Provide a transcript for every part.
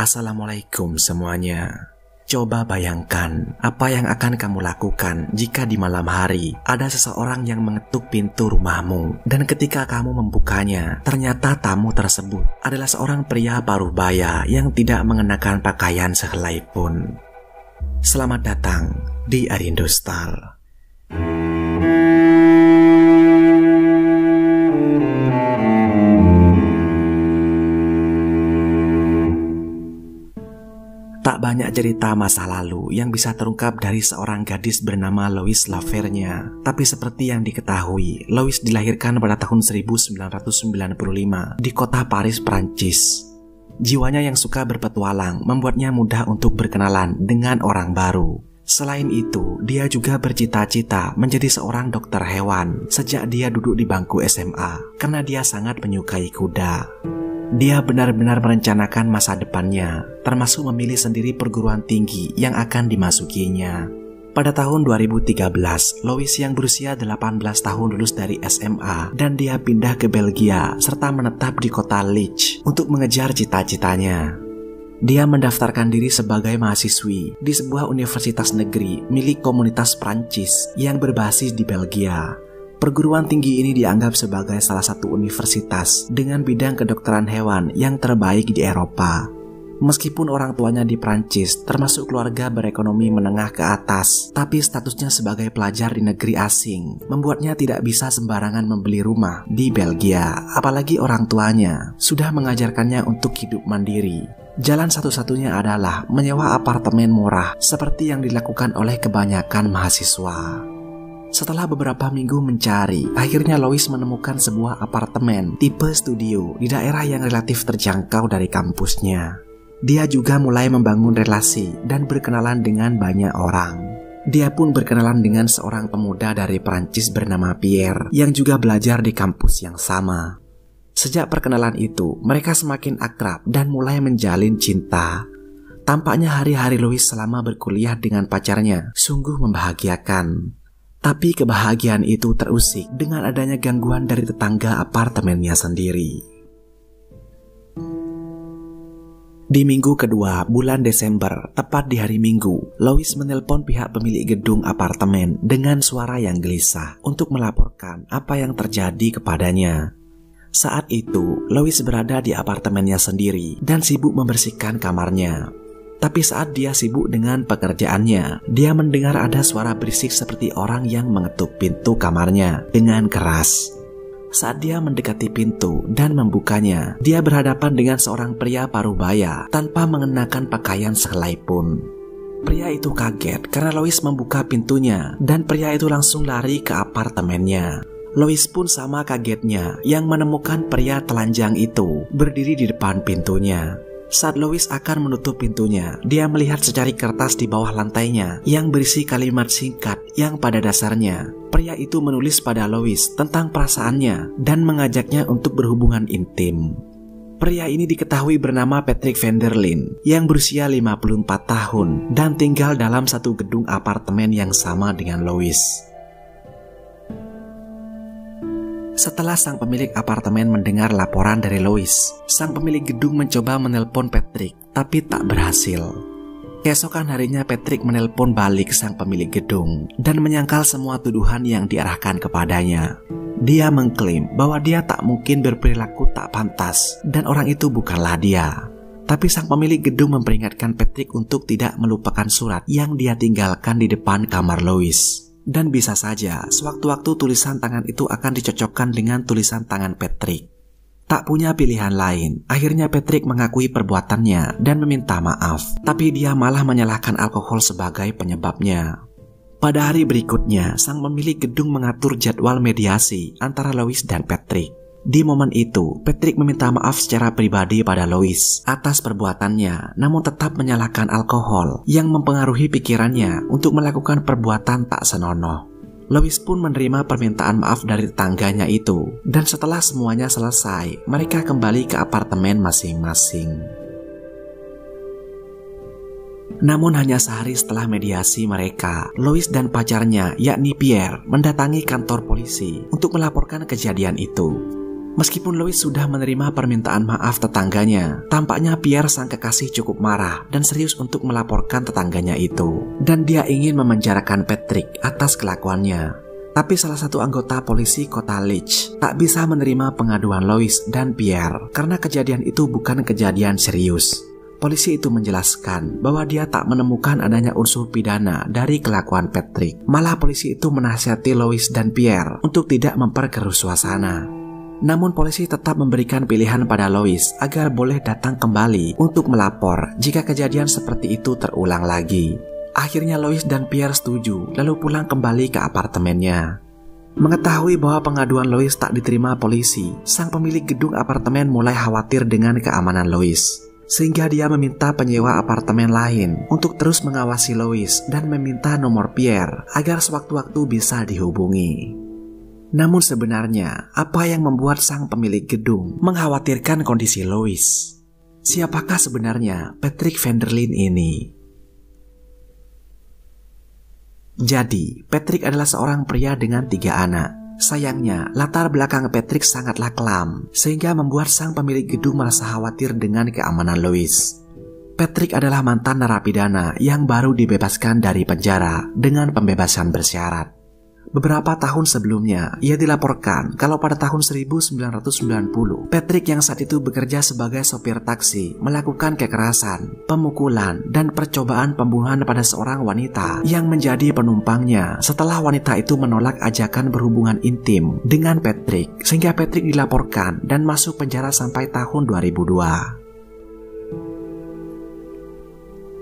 Assalamualaikum semuanya. Coba bayangkan apa yang akan kamu lakukan jika di malam hari ada seseorang yang mengetuk pintu rumahmu dan ketika kamu membukanya, ternyata tamu tersebut adalah seorang pria parubaya yang tidak mengenakan pakaian sehelai pun. Selamat datang di Arindo Star. Tak banyak cerita masa lalu yang bisa terungkap dari seorang gadis bernama Lois Lavergne. Tapi seperti yang diketahui, Lois dilahirkan pada tahun 1995 di kota Paris, Prancis. Jiwanya yang suka berpetualang membuatnya mudah untuk berkenalan dengan orang baru. Selain itu, dia juga bercita-cita menjadi seorang dokter hewan sejak dia duduk di bangku SMA karena dia sangat menyukai kuda. Dia benar-benar merencanakan masa depannya, termasuk memilih sendiri perguruan tinggi yang akan dimasukinya. Pada tahun 2013, Lois yang berusia 18 tahun lulus dari SMA dan dia pindah ke Belgia serta menetap di kota Liège untuk mengejar cita-citanya. Dia mendaftarkan diri sebagai mahasiswi di sebuah universitas negeri milik komunitas Prancis yang berbasis di Belgia. Perguruan tinggi ini dianggap sebagai salah satu universitas dengan bidang kedokteran hewan yang terbaik di Eropa. Meskipun orang tuanya di Prancis termasuk keluarga berekonomi menengah ke atas, tapi statusnya sebagai pelajar di negeri asing membuatnya tidak bisa sembarangan membeli rumah di Belgia, apalagi orang tuanya sudah mengajarkannya untuk hidup mandiri. Jalan satu-satunya adalah menyewa apartemen murah seperti yang dilakukan oleh kebanyakan mahasiswa. Setelah beberapa minggu mencari, akhirnya Lois menemukan sebuah apartemen tipe studio di daerah yang relatif terjangkau dari kampusnya. Dia juga mulai membangun relasi dan berkenalan dengan banyak orang. Dia pun berkenalan dengan seorang pemuda dari Prancis bernama Pierre yang juga belajar di kampus yang sama. Sejak perkenalan itu, mereka semakin akrab dan mulai menjalin cinta. Tampaknya hari-hari Lois selama berkuliah dengan pacarnya sungguh membahagiakan. Tapi kebahagiaan itu terusik dengan adanya gangguan dari tetangga apartemennya sendiri. Di minggu kedua bulan Desember, tepat di hari Minggu, Lois menelpon pihak pemilik gedung apartemen dengan suara yang gelisah untuk melaporkan apa yang terjadi kepadanya. Saat itu, Lois berada di apartemennya sendiri dan sibuk membersihkan kamarnya. Tapi saat dia sibuk dengan pekerjaannya, dia mendengar ada suara berisik seperti orang yang mengetuk pintu kamarnya dengan keras. Saat dia mendekati pintu dan membukanya, dia berhadapan dengan seorang pria parubaya tanpa mengenakan pakaian sehelai pun. Pria itu kaget karena Lois membuka pintunya dan pria itu langsung lari ke apartemennya. Lois pun sama kagetnya yang menemukan pria telanjang itu berdiri di depan pintunya. Saat Lois akan menutup pintunya, dia melihat secari kertas di bawah lantainya yang berisi kalimat singkat yang pada dasarnya pria itu menulis pada Lois tentang perasaannya dan mengajaknya untuk berhubungan intim. Pria ini diketahui bernama Patrick van der Linde yang berusia 54 tahun dan tinggal dalam satu gedung apartemen yang sama dengan Lois. Setelah sang pemilik apartemen mendengar laporan dari Lois, sang pemilik gedung mencoba menelpon Patrick, tapi tak berhasil. Keesokan harinya Patrick menelpon balik sang pemilik gedung dan menyangkal semua tuduhan yang diarahkan kepadanya. Dia mengklaim bahwa dia tak mungkin berperilaku tak pantas dan orang itu bukanlah dia. Tapi sang pemilik gedung memperingatkan Patrick untuk tidak melupakan surat yang dia tinggalkan di depan kamar Lois. Dan bisa saja sewaktu-waktu tulisan tangan itu akan dicocokkan dengan tulisan tangan Patrick. Tak punya pilihan lain, akhirnya Patrick mengakui perbuatannya dan meminta maaf. Tapi dia malah menyalahkan alkohol sebagai penyebabnya. Pada hari berikutnya, sang pemilik gedung mengatur jadwal mediasi antara Lois dan Patrick. Di momen itu, Patrick meminta maaf secara pribadi pada Lois atas perbuatannya, namun tetap menyalahkan alkohol yang mempengaruhi pikirannya untuk melakukan perbuatan tak senonoh. Lois pun menerima permintaan maaf dari tetangganya itu, dan setelah semuanya selesai, mereka kembali ke apartemen masing-masing. Namun hanya sehari setelah mediasi mereka, Lois dan pacarnya yakni Pierre mendatangi kantor polisi untuk melaporkan kejadian itu. Meskipun Louis sudah menerima permintaan maaf tetangganya, tampaknya Pierre sang kekasih cukup marah dan serius untuk melaporkan tetangganya itu. Dan dia ingin memenjarakan Patrick atas kelakuannya. Tapi salah satu anggota polisi kota Leech tak bisa menerima pengaduan Louis dan Pierre karena kejadian itu bukan kejadian serius. Polisi itu menjelaskan bahwa dia tak menemukan adanya unsur pidana dari kelakuan Patrick. Malah polisi itu menasihati Louis dan Pierre untuk tidak memperkeruh suasana. Namun polisi tetap memberikan pilihan pada Louis agar boleh datang kembali untuk melapor jika kejadian seperti itu terulang lagi. Akhirnya Louis dan Pierre setuju lalu pulang kembali ke apartemennya. Mengetahui bahwa pengaduan Louis tak diterima polisi, sang pemilik gedung apartemen mulai khawatir dengan keamanan Louis. Sehingga dia meminta penyewa apartemen lain untuk terus mengawasi Louis dan meminta nomor Pierre agar sewaktu-waktu bisa dihubungi. Namun sebenarnya, apa yang membuat sang pemilik gedung mengkhawatirkan kondisi Louis? Siapakah sebenarnya Patrick Van der Linde ini? Jadi, Patrick adalah seorang pria dengan 3 anak. Sayangnya, latar belakang Patrick sangatlah kelam, sehingga membuat sang pemilik gedung merasa khawatir dengan keamanan Louis. Patrick adalah mantan narapidana yang baru dibebaskan dari penjara dengan pembebasan bersyarat. Beberapa tahun sebelumnya, ia dilaporkan kalau pada tahun 1990, Patrick yang saat itu bekerja sebagai sopir taksi melakukan kekerasan, pemukulan, dan percobaan pembunuhan pada seorang wanita yang menjadi penumpangnya setelah wanita itu menolak ajakan berhubungan intim dengan Patrick, sehingga Patrick dilaporkan dan masuk penjara sampai tahun 2002.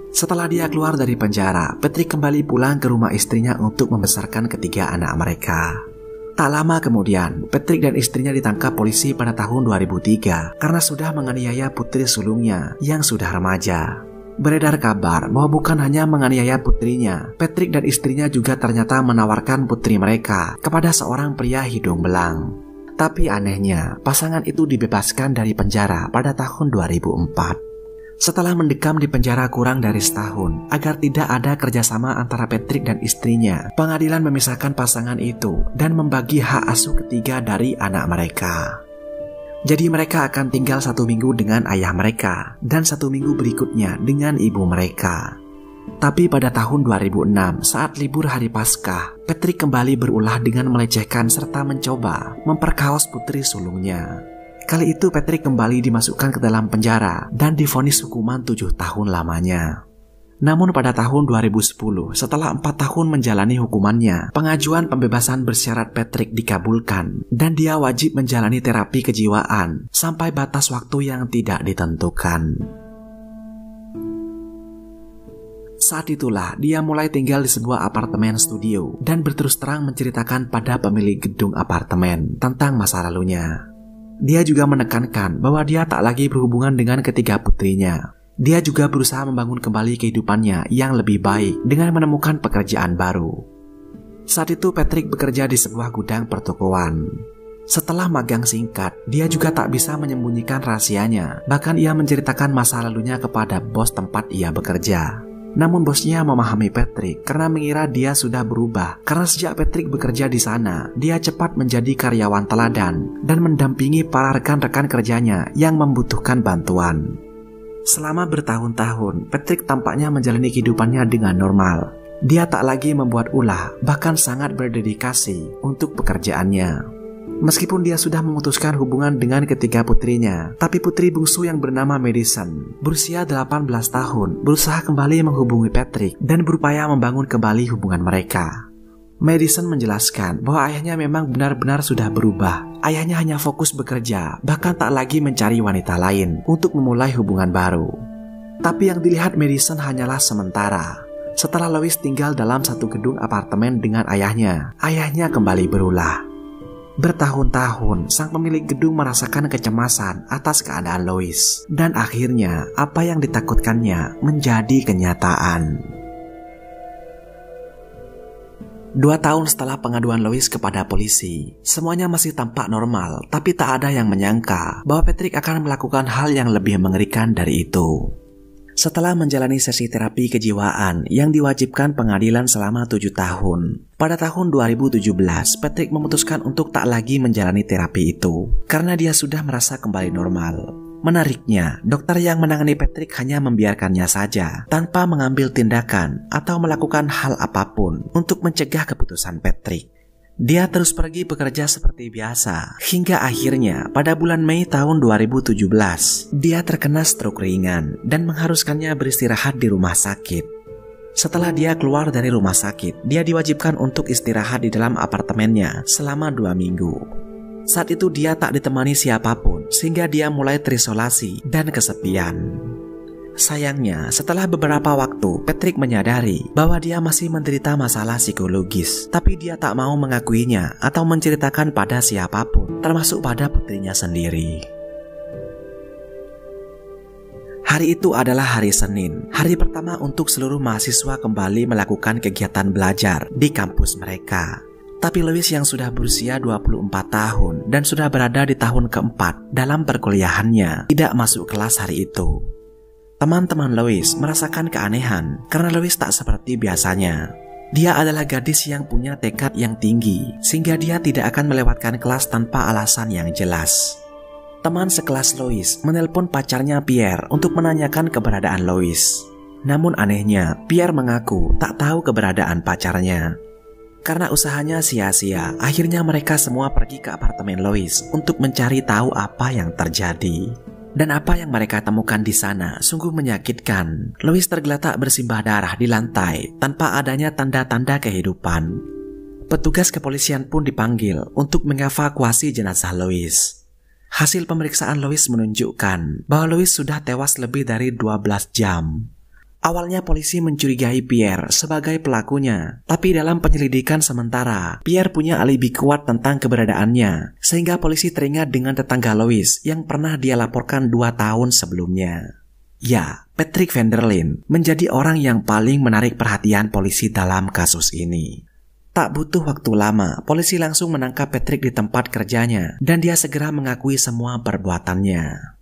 Setelah dia keluar dari penjara, Patrick kembali pulang ke rumah istrinya untuk membesarkan ketiga anak mereka. Tak lama kemudian, Patrick dan istrinya ditangkap polisi pada tahun 2003 karena sudah menganiaya putri sulungnya yang sudah remaja. Beredar kabar bahwa bukan hanya menganiaya putrinya, Patrick dan istrinya juga ternyata menawarkan putri mereka kepada seorang pria hidung belang. Tapi anehnya, pasangan itu dibebaskan dari penjara pada tahun 2004. Setelah mendekam di penjara kurang dari setahun, agar tidak ada kerjasama antara Patrick dan istrinya, pengadilan memisahkan pasangan itu dan membagi hak asuh ketiga dari anak mereka. Jadi mereka akan tinggal 1 minggu dengan ayah mereka, dan 1 minggu berikutnya dengan ibu mereka. Tapi pada tahun 2006, saat libur hari Paskah, Patrick kembali berulah dengan melecehkan serta mencoba memperkaos putri sulungnya. Kali itu Patrick kembali dimasukkan ke dalam penjara dan divonis hukuman 7 tahun lamanya. Namun pada tahun 2010, setelah 4 tahun menjalani hukumannya, pengajuan pembebasan bersyarat Patrick dikabulkan dan dia wajib menjalani terapi kejiwaan sampai batas waktu yang tidak ditentukan. Saat itulah dia mulai tinggal di sebuah apartemen studio dan berterus terang menceritakan pada pemilik gedung apartemen tentang masa lalunya. Dia juga menekankan bahwa dia tak lagi berhubungan dengan ketiga putrinya. Dia juga berusaha membangun kembali kehidupannya yang lebih baik dengan menemukan pekerjaan baru. Saat itu Patrick bekerja di sebuah gudang pertokoan. Setelah magang singkat, dia juga tak bisa menyembunyikan rahasianya. Bahkan ia menceritakan masa lalunya kepada bos tempat ia bekerja. Namun bosnya memahami Patrick karena mengira dia sudah berubah. Karena sejak Patrick bekerja di sana, dia cepat menjadi karyawan teladan dan mendampingi para rekan-rekan kerjanya yang membutuhkan bantuan. Selama bertahun-tahun, Patrick tampaknya menjalani kehidupannya dengan normal. Dia tak lagi membuat ulah, bahkan sangat berdedikasi untuk pekerjaannya. Meskipun dia sudah memutuskan hubungan dengan ketiga putrinya, tapi putri bungsu yang bernama Madison, berusia 18 tahun, berusaha kembali menghubungi Patrick dan berupaya membangun kembali hubungan mereka. Madison menjelaskan bahwa ayahnya memang benar-benar sudah berubah. Ayahnya hanya fokus bekerja, bahkan tak lagi mencari wanita lain untuk memulai hubungan baru. Tapi yang dilihat Madison hanyalah sementara. Setelah Louis tinggal dalam satu gedung apartemen dengan ayahnya kembali berulah. Bertahun-tahun, sang pemilik gedung merasakan kecemasan atas keadaan Louis. Dan akhirnya, apa yang ditakutkannya menjadi kenyataan. 2 tahun setelah pengaduan Louis kepada polisi, semuanya masih tampak normal, tapi tak ada yang menyangka bahwa Patrick akan melakukan hal yang lebih mengerikan dari itu. Setelah menjalani sesi terapi kejiwaan yang diwajibkan pengadilan selama 7 tahun, pada tahun 2017, Patrick memutuskan untuk tak lagi menjalani terapi itu karena dia sudah merasa kembali normal. Menariknya, dokter yang menangani Patrick hanya membiarkannya saja tanpa mengambil tindakan atau melakukan hal apapun untuk mencegah keputusan Patrick. Dia terus pergi bekerja seperti biasa, hingga akhirnya pada bulan Mei tahun 2017, dia terkena stroke ringan dan mengharuskannya beristirahat di rumah sakit. Setelah dia keluar dari rumah sakit, dia diwajibkan untuk istirahat di dalam apartemennya selama 2 minggu. Saat itu dia tak ditemani siapapun, sehingga dia mulai terisolasi dan kesepian. Sayangnya, setelah beberapa waktu, Patrick menyadari bahwa dia masih menderita masalah psikologis, tapi dia tak mau mengakuinya atau menceritakan pada siapapun, termasuk pada putrinya sendiri. Hari itu adalah hari Senin, hari pertama untuk seluruh mahasiswa kembali melakukan kegiatan belajar di kampus mereka. Tapi Louis yang sudah berusia 24 tahun dan sudah berada di tahun keempat dalam perkuliahannya tidak masuk kelas hari itu. Teman-teman Louis merasakan keanehan karena Louis tak seperti biasanya. Dia adalah gadis yang punya tekad yang tinggi, sehingga dia tidak akan melewatkan kelas tanpa alasan yang jelas. Teman sekelas Louis menelpon pacarnya Pierre untuk menanyakan keberadaan Louis. Namun anehnya, Pierre mengaku tak tahu keberadaan pacarnya. Karena usahanya sia-sia, akhirnya mereka semua pergi ke apartemen Louis untuk mencari tahu apa yang terjadi. Dan apa yang mereka temukan di sana sungguh menyakitkan. Louis tergeletak bersimbah darah di lantai tanpa adanya tanda-tanda kehidupan. Petugas kepolisian pun dipanggil untuk mengevakuasi jenazah Louis. Hasil pemeriksaan Louis menunjukkan bahwa Louis sudah tewas lebih dari 12 jam. Awalnya polisi mencurigai Pierre sebagai pelakunya, tapi dalam penyelidikan sementara, Pierre punya alibi kuat tentang keberadaannya, sehingga polisi teringat dengan tetangga Louis yang pernah dia laporkan 2 tahun sebelumnya. Ya, Patrick van der Linde menjadi orang yang paling menarik perhatian polisi dalam kasus ini. Tak butuh waktu lama, polisi langsung menangkap Patrick di tempat kerjanya, dan dia segera mengakui semua perbuatannya.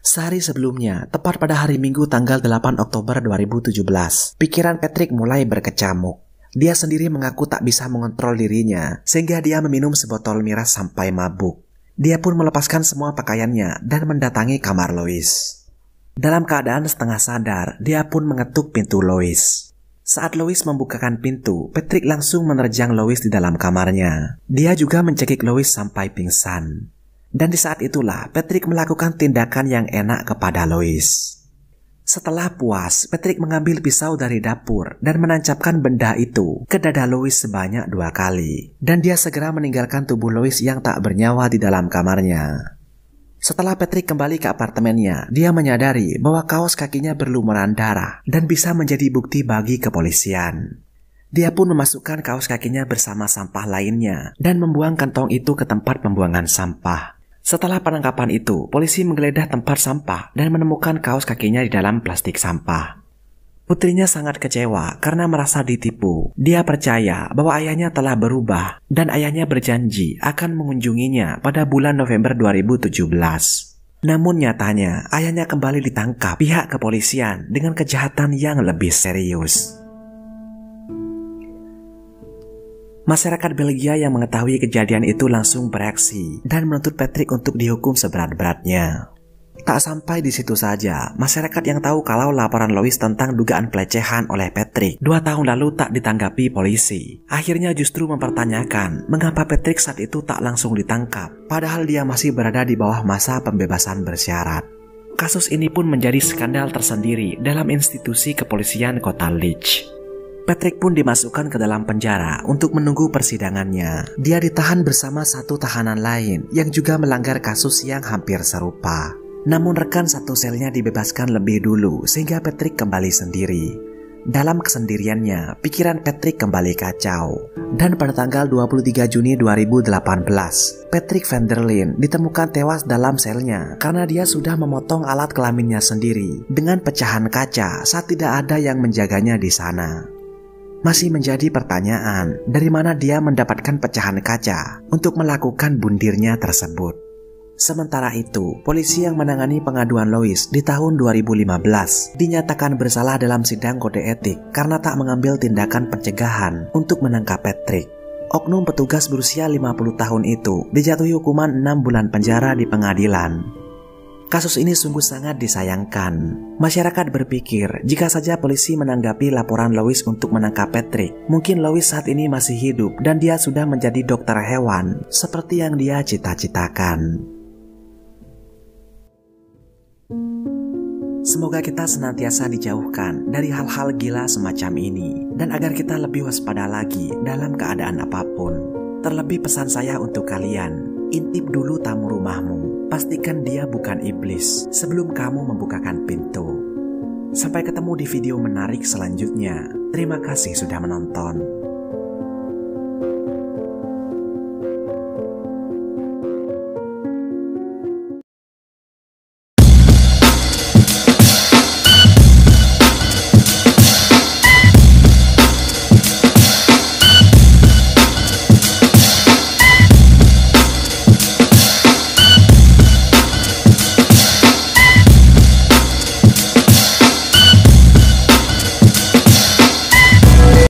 Sehari sebelumnya, tepat pada hari Minggu tanggal 8 Oktober 2017, pikiran Patrick mulai berkecamuk. Dia sendiri mengaku tak bisa mengontrol dirinya, sehingga dia meminum sebotol miras sampai mabuk. Dia pun melepaskan semua pakaiannya dan mendatangi kamar Louis. Dalam keadaan setengah sadar, dia pun mengetuk pintu Louis. Saat Louis membukakan pintu, Patrick langsung menerjang Louis di dalam kamarnya. Dia juga mencekik Louis sampai pingsan. Dan di saat itulah Patrick melakukan tindakan yang enak kepada Louis. Setelah puas, Patrick mengambil pisau dari dapur dan menancapkan benda itu ke dada Louis sebanyak 2 kali. Dan dia segera meninggalkan tubuh Louis yang tak bernyawa di dalam kamarnya. Setelah Patrick kembali ke apartemennya, dia menyadari bahwa kaos kakinya berlumuran darah dan bisa menjadi bukti bagi kepolisian. Dia pun memasukkan kaos kakinya bersama sampah lainnya dan membuang kantong itu ke tempat pembuangan sampah. Setelah penangkapan itu, polisi menggeledah tempat sampah dan menemukan kaos kakinya di dalam plastik sampah. Putrinya sangat kecewa karena merasa ditipu. Dia percaya bahwa ayahnya telah berubah dan ayahnya berjanji akan mengunjunginya pada bulan November 2017. Namun nyatanya, ayahnya kembali ditangkap pihak kepolisian dengan kejahatan yang lebih serius. Masyarakat Belgia yang mengetahui kejadian itu langsung bereaksi dan menuntut Patrick untuk dihukum seberat-beratnya. Tak sampai di situ saja, masyarakat yang tahu kalau laporan Louis tentang dugaan pelecehan oleh Patrick 2 tahun lalu tak ditanggapi polisi, akhirnya justru mempertanyakan mengapa Patrick saat itu tak langsung ditangkap, padahal dia masih berada di bawah masa pembebasan bersyarat. Kasus ini pun menjadi skandal tersendiri dalam institusi kepolisian kota Lich. Patrick pun dimasukkan ke dalam penjara untuk menunggu persidangannya. Dia ditahan bersama 1 tahanan lain yang juga melanggar kasus yang hampir serupa. Namun rekan satu selnya dibebaskan lebih dulu sehingga Patrick kembali sendiri. Dalam kesendiriannya, pikiran Patrick kembali kacau. Dan pada tanggal 23 Juni 2018, Patrick van der Linde ditemukan tewas dalam selnya karena dia sudah memotong alat kelaminnya sendiri dengan pecahan kaca saat tidak ada yang menjaganya di sana. Masih menjadi pertanyaan dari mana dia mendapatkan pecahan kaca untuk melakukan bundirnya tersebut. Sementara itu, polisi yang menangani pengaduan Lois di tahun 2015 dinyatakan bersalah dalam sidang kode etik karena tak mengambil tindakan pencegahan untuk menangkap Patrick. Oknum petugas berusia 50 tahun itu dijatuhi hukuman 6 bulan penjara di pengadilan. Kasus ini sungguh sangat disayangkan. Masyarakat berpikir jika saja polisi menanggapi laporan Lois untuk menangkap Patrick, mungkin Lois saat ini masih hidup dan dia sudah menjadi dokter hewan seperti yang dia cita-citakan. Semoga kita senantiasa dijauhkan dari hal-hal gila semacam ini, dan agar kita lebih waspada lagi dalam keadaan apapun. Terlebih pesan saya untuk kalian, intip dulu tamu rumahmu, pastikan dia bukan iblis sebelum kamu membukakan pintu. Sampai ketemu di video menarik selanjutnya. Terima kasih sudah menonton.